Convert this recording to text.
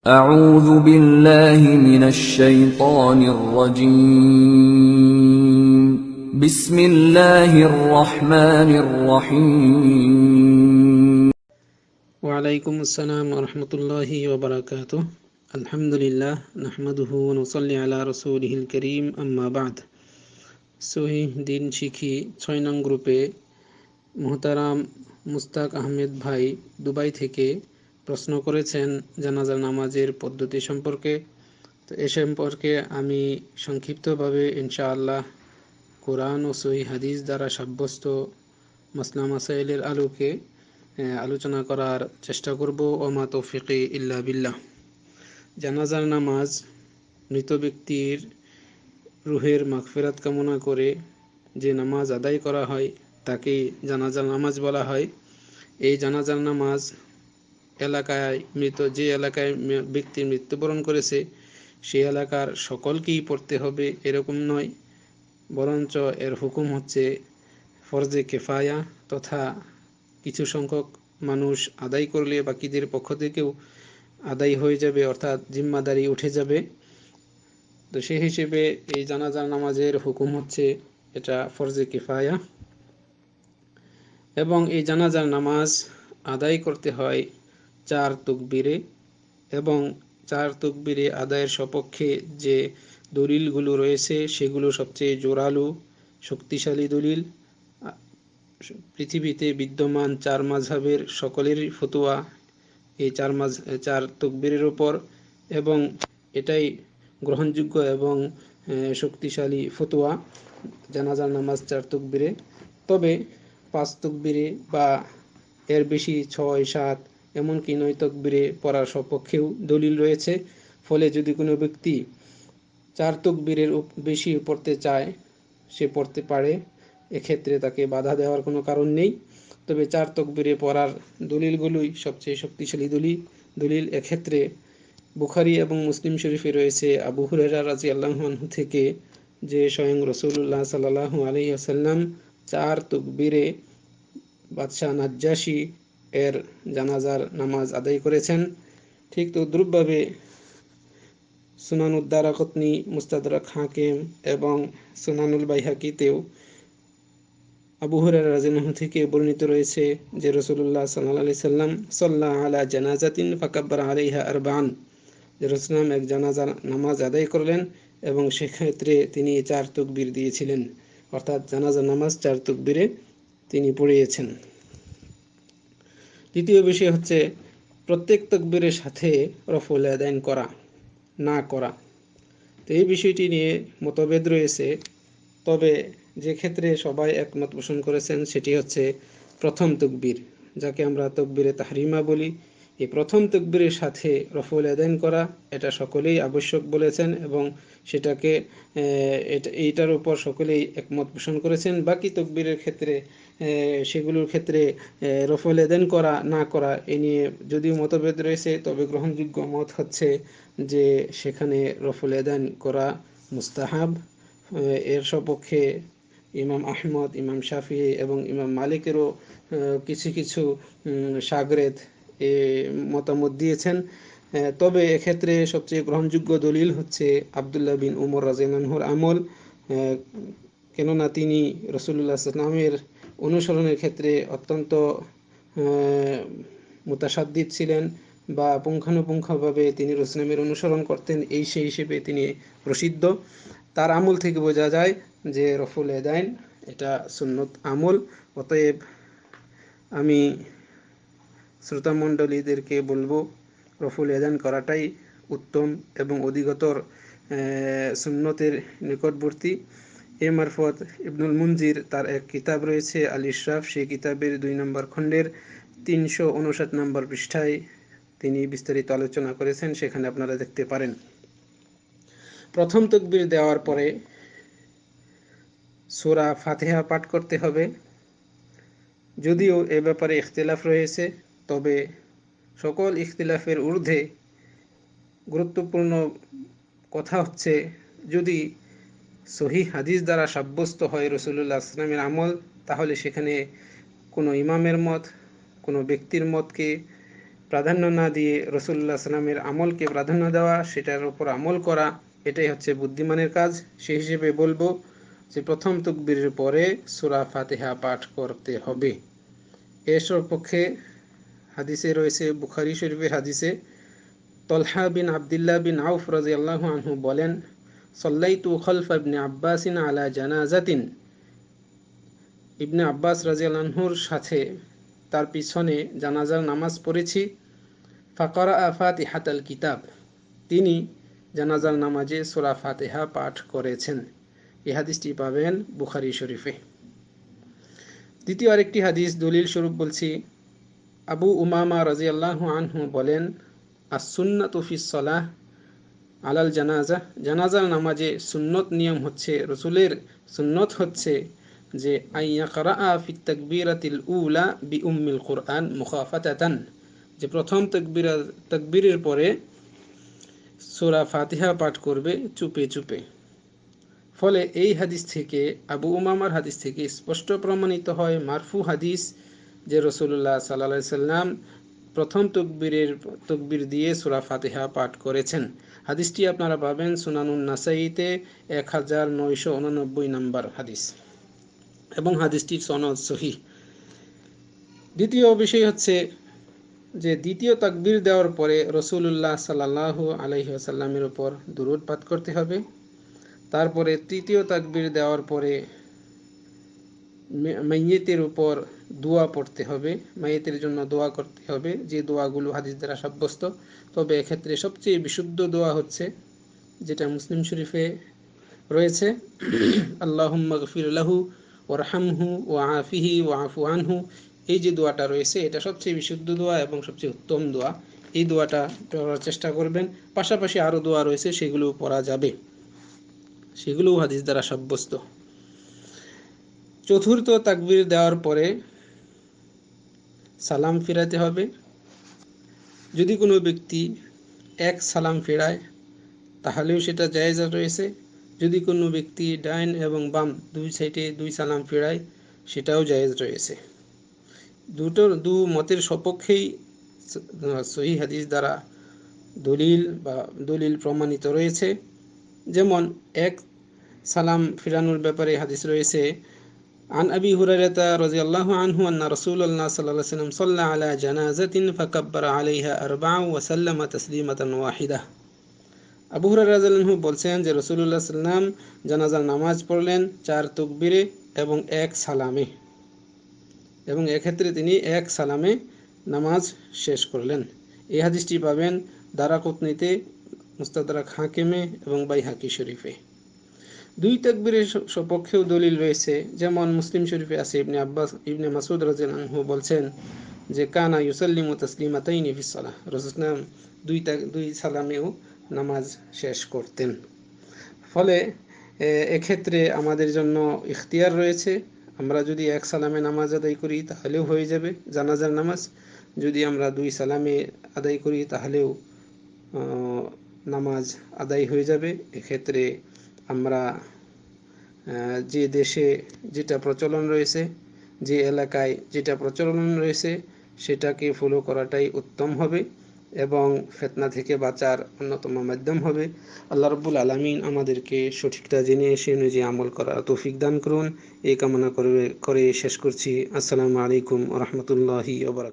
أعوذ بالله من الشيطان الرجيم بسم الله الرحمن الرحيم ওয়ালাইকুম আসসালাম রহমতুল্লাহি ওবরাকাতুহ। আলহামদুলিল্লাহ নাহমাদুহু ওয়া নুসাল্লি আলা রাসূলিহিল কারীম, আম্মা বাদ। সহিহ দিন শিখি ৬ নং গ্রুপে মুহতারাম মুস্তাক আহমেদ ভাই দুবাই থেকে প্রশ্ন করেছেন জানাজা নামাজের পদ্ধতি সম্পর্কে। তো এ সম্পর্কে আমি সংক্ষিপ্তভাবে ইনশাআল্লাহ কোরআন ও সহিহ হাদিস দ্বারা সাব্যস্ত মাসলা মাসাইলের আলোকে আলোচনা করার চেষ্টা করব। ওমা তৌফিকি ইল্লা বিল্লাহ। জানাজার নামাজ মৃত ব্যক্তির রুহের মাগফিরাত কামনা করে যে নামাজ আদায় করা হয় তাকে জানাজার নামাজ বলা হয়। এই জানাজার নামাজ যে এলাকায় ব্যক্তি মৃত্যুবরণ করেছে সেই এলাকার সকলকেই পড়তে হবে এরকম নয়, বরঞ্চ এর হুকুম হচ্ছে ফরজে কেফায়া, তথা কিছু সংখ্যক মানুষ আদায় করলে বাকিদের পক্ষ থেকেও আদায় হয়ে যাবে, অর্থাৎ জিম্মাদারি উঠে যাবে। তো সেই হিসেবে এই জানাজার নামাজের হুকুম হচ্ছে এটা ফরজে কিফায়া, এবং এই জানাজার নামাজ আদায় করতে হয় 4 তাকবীরে, এবং 4 তাকবীরে আদায়ের সপক্ষে যে দলিলগুলো রয়েছে সেগুলো সবচেয়ে জোরালো শক্তিশালী দলিল। পৃথিবীতে বিদ্যমান 4 মাযহাবের সকলেরই ফতোয়া এই 4 তাকবীরের উপর, এবং এটাই গ্রহণযোগ্য এবং শক্তিশালী ফতোয়া, জানাজার নামাজ 4 তাকবীরে। তবে 5 তাকবীরে বা এর বেশি 6, 7 এমনকি 9 তাকবীরে পড়ার সপক্ষেও দলিল রয়েছে। ফলে যদি কোনো ব্যক্তি 4 তাকবীরের বেশি পড়তে চায় সে পড়তে পারে, এক্ষেত্রে তাকে বাধা দেওয়ার কোনো কারণ নেই। তবে 4 তাকবীরে পড়ার দলিলগুলোই সবচেয়ে শক্তিশালী দলিল। এক্ষেত্রে বুখারী এবং মুসলিম শরীফে রয়েছে আবু হুরায়রা রাদিয়াল্লাহু আনহু থেকে যে স্বয়ং রাসূলুল্লাহ সাল্লাল্লাহু আলাইহি ওয়াসাল্লাম 4 তাকবীরে বাদশাহ নাজ্জাশী এর জানাজার নামাজ আদায় করেছেন। ঠিক তদ্রূপভাবে সুনানুদ দারাকুতনি, মুস্তাদরাক হাকিম এবং সুনানুল বাইহাকিতেও আবু হুরায়রা রাদিয়াল্লাহু আনহু থেকে বর্ণিত রয়েছে যে রাসূলুল্লাহ সাল্লাল্লাহু আলাইহি সাল্লাম সাল্লা আলা জানাজাতিন ফাকাব্বারা আলাইহা আরবান, যে রাসূলুল্লাহ এক জানাজার নামাজ আদায় করলেন এবং সেক্ষেত্রে তিনি 4 তাকবীর দিয়েছিলেন, অর্থাৎ জানাজার নামাজ 4 তাকবীরে তিনি পড়িয়েছেন। দ্বিতীয় বিষয় হচ্ছে প্রত্যেক তাকবীরের সাথে রফউল ইয়াদাইন করা না করা। তো এই বিষয়টি নিয়ে মতভেদ রয়েছে, তবে যে ক্ষেত্রে সবাই একমত পোষণ করেছেন সেটি হচ্ছে প্রথম তাকবীর, যাকে আমরা তাকবীরে তাহরিমা বলি। এই প্রথম তাকবীরের সাথে রফউল ইয়াদাইন করা এটা সকলেই আবশ্যক বলেছেন, এবং সেটাকে এইটার উপর সকলেই একমত পোষণ করেছেন। বাকি তাকবীরের ক্ষেত্রে সেগুলোর ক্ষেত্রে রফউল ইয়াদাইন করা না করা এ নিয়ে যদিও মতভেদ রয়েছে, তবে গ্রহণযোগ্য মত হচ্ছে যে সেখানে রফউল ইয়াদাইন করা মুস্তাহাব। এর সপক্ষে ইমাম আহমদ, ইমাম শাফিঈ এবং ইমাম মালিকেরও কিছু কিছু শাগরেদ মতামত দিয়েছেন। তবে এক্ষেত্রে সবচেয়ে গ্রহণযোগ্য দলিল হচ্ছে আব্দুল্লাহ বিন উমর রাদিয়াল্লাহু আনহুর আমল, কেননা তিনি রাসূলুল্লাহ সাল্লাল্লাহু আলাইহি ওয়াসাল্লামের অনুসরণের ক্ষেত্রে অত্যন্ত মুতাসাদ্দিদ ছিলেন, বা পুঙ্খানুপুঙ্খভাবে তিনি রাসূলের অনুসরণ করতেন, সেই হিসেবে তিনি প্রসিদ্ধ। তার আমল থেকে বোঝা যায় যে রফউল ইয়াদাইন এটা সুন্নত আমল। অতএব আমি শ্রোতামণ্ডলীদেরকে বলবো রফউল ইয়াদাইন করাটাই উত্তম এবং অধিকতর সুন্নতের নিকটবর্তী। এ মারফত ইবনুল মুনজির তার এক কিতাব রয়েছে আল ইশরাফ, সেই কিতাবের 2 নম্বর খণ্ডের 359 নম্বর পৃষ্ঠায় তিনি বিস্তারিত আলোচনা করেছেন, সেখানে আপনারা দেখতে পারেন। প্রথম তাকবীর দেওয়ার পরে সূরা ফাতিহা পাঠ করতে হবে। যদিও এ ব্যাপারে ইখতিলাফ রয়েছে, তবে সকল ইখতিলাফের ঊর্ধ্বে গুরুত্বপূর্ণ কথা হচ্ছে যদি সহিহ হাদিস দ্বারা সাব্যস্ত হয় রাসূলুল্লাহ সাল্লাল্লাহু আলাইহি ওয়াসাল্লামের আমল, তাহলে সেখানে কোনো ইমামের মত, কোনো ব্যক্তির মতকে প্রাধান্য না দিয়ে রাসূলুল্লাহ সাল্লামের আমলকে প্রাধান্য দেওয়া, সেটার উপর আমল করা, এটাই হচ্ছে বুদ্ধিমানের কাজ। সেই হিসেবে বলবো যে প্রথম তাকবীরের পরে সূরা ফাতিহা পাঠ করতে হবে। এর সপক্ষে হাদিসে রয়েছে, বুখারী শরীফের হাদিসে তলহা বিন আব্দুল্লাহ বিন আউফ রাদিয়াল্লাহু আনহু বলেন, সাল্লাইতু খালফা ইবনে আব্বাসিন আলা জানাজাতিন, ইবনে আব্বাস রাদিয়াল্লাহু আনহুর সাথে তার পিছনে জানাজার নামাজ পড়েছি। ফাকরা ফাতিহাতাল কিতাব, তিনি জানাজার নামাজে সূরা ফাতিহা পাঠ করেছেন। এই হাদিসটি পাবেন বুখারী শরীফে। দ্বিতীয় আরেকটি হাদিস দলিল স্বরূপ বলছি, আবু উমামা রাদিয়াল্লাহু আনহু বলেন, as-sunnatu fi s-salah আলাল জানাজা, জানাজার নামাজে সুন্নত নিয়ম হচ্ছে, রসুলের সুন্নত হচ্ছে যে আইয়াকরাআ ফিত তাকবীরাতিল উলা বি উম্মিল কুরআন মুখাফাতাতান, যে প্রথম তাকবীরের পরে সূরা ফাতিহা পাঠ করবে চুপে চুপে। ফলে এই হাদিস থেকে, আবু উমামার হাদিস থেকে স্পষ্ট প্রমাণিত হয়, মারফু হাদিস, যে রাসূলুল্লাহ সাল্লাল্লাহু আলাইহি সাল্লাম প্রথম তাকবীর দিয়ে সূরা ফাতিহা পাঠ করেছেন। হাদিসটি আপনারা পাবেন সুনানুন নাসাইতে 1989 নম্বর হাদিস, এবং হাদিসটির সনদ সহিহ। দ্বিতীয় বিষয় হচ্ছে যে দ্বিতীয় তাকবীর দেওয়ার পরে রাসূলুল্লাহ সাল্লাল্লাহু আলাইহি ওয়াসাল্লামের উপর দুরূদ পাঠ করতে হবে। তারপরে তৃতীয় তাকবীর দেওয়ার পরে মাইয়িতের উপর দোয়া পড়তে হবে, মাইয়িতের জন্য দোয়া করতে হবে, যে দোয়াগুলো হাদিস দ্বারা সাব্যস্ত। তবে এক্ষেত্রে সবচেয়ে বিশুদ্ধ দোয়া হচ্ছে যেটা মুসলিম শরীফে রয়েছে, আল্লাহুম্মা গফির লাহু ওয়ারহামহু ওয়াআফিহি ওয়াআফু আনহু, এই যে দোয়াটা রয়েছে এটা সবচেয়ে বিশুদ্ধ দোয়া এবং সবচেয়ে উত্তম দোয়া। এই দোয়াটা পড়ার চেষ্টা করবেন। পাশাপাশি আরও দোয়া রয়েছে, সেগুলো পড়া যাবে, সেগুলোও হাদিস দ্বারা সাব্যস্ত। চতুর্থ তাকবীর দেওয়ার পরে সালাম ফিরাতে হবে। যদি কোনো ব্যক্তি এক সালাম ফেরায় তাহলেও সেটা জায়েজ রয়েছে। যদি কোনো ব্যক্তি ডাইন এবং বাম দুই সাইডে দুই সালাম ফেরায় সেটাও জায়েজ রয়েছে। দু মতের সপক্ষেই সহিহ হাদিস দ্বারা দলিল প্রমাণিত রয়েছে। যেমন এক সালাম ফিরানোর ব্যাপারে হাদিস রয়েছে, عن أبي هريرة رضي الله عنه أن رسول الله صلى الله عليه وسلم صلى على جنازة فكبر عليها 4 وسلم تسليمة واحدة। আবু হুরায়রা রাদিয়াল্লাহু আনহু বলছেন যে রাসূলুল্লাহ সাল্লাল্লাহু আলাইহি ওয়াসাল্লাম জানাজার নামাজ পড়লেন 4 তাকবীরে এবং 1 সালামে, এবং এক্ষেত্রে তিনি 1 সালামে নামাজ শেষ করলেন। এই হাদিসটি পাবেন দারাকুতনিতে, মুস্তাদরাক হাকিমে এবং বাইহাকি শরীফে। দুই তাকবীরের সপক্ষেও দলিল রয়েছে, যেমন মুসলিম শরীফে আছে, ইবনে মাসউদ রাদিয়াল্লাহু আনহু বলছেন যে কানা ইউসাল্লিমু তাসলিমাতাইনি ফিস সালাহ, রাসূলুল্লাহ দুই সালামেও নামাজ শেষ করতেন। ফলে এক্ষেত্রে আমাদের জন্য ইখতিয়ার রয়েছে, আমরা যদি 1 সালামে নামাজ আদায় করি তাহলেও হয়ে যাবে জানাজার নামাজ, যদি আমরা 2 সালামে আদায় করি তাহলেও নামাজ আদায় হয়ে যাবে। এক্ষেত্রে আমরা যে দেশে যেটা প্রচলন রয়েছে, যে এলাকায় যেটা প্রচলন রয়েছে সেটাকে ফলো করাটাই উত্তম হবে এবং ফিতনা থেকে বাঁচার অন্যতম মাধ্যম হবে। আল্লাহ রাব্বুল আলামিন আমাদেরকে সঠিকটা জেনে এসে অনুযায়ী আমল করার তৌফিক দান করুন, এই কামনা করে শেষ করছি। আসসালামু আলাইকুম ওয়া রাহমাতুল্লাহি ওয়া বারাকাতুহু।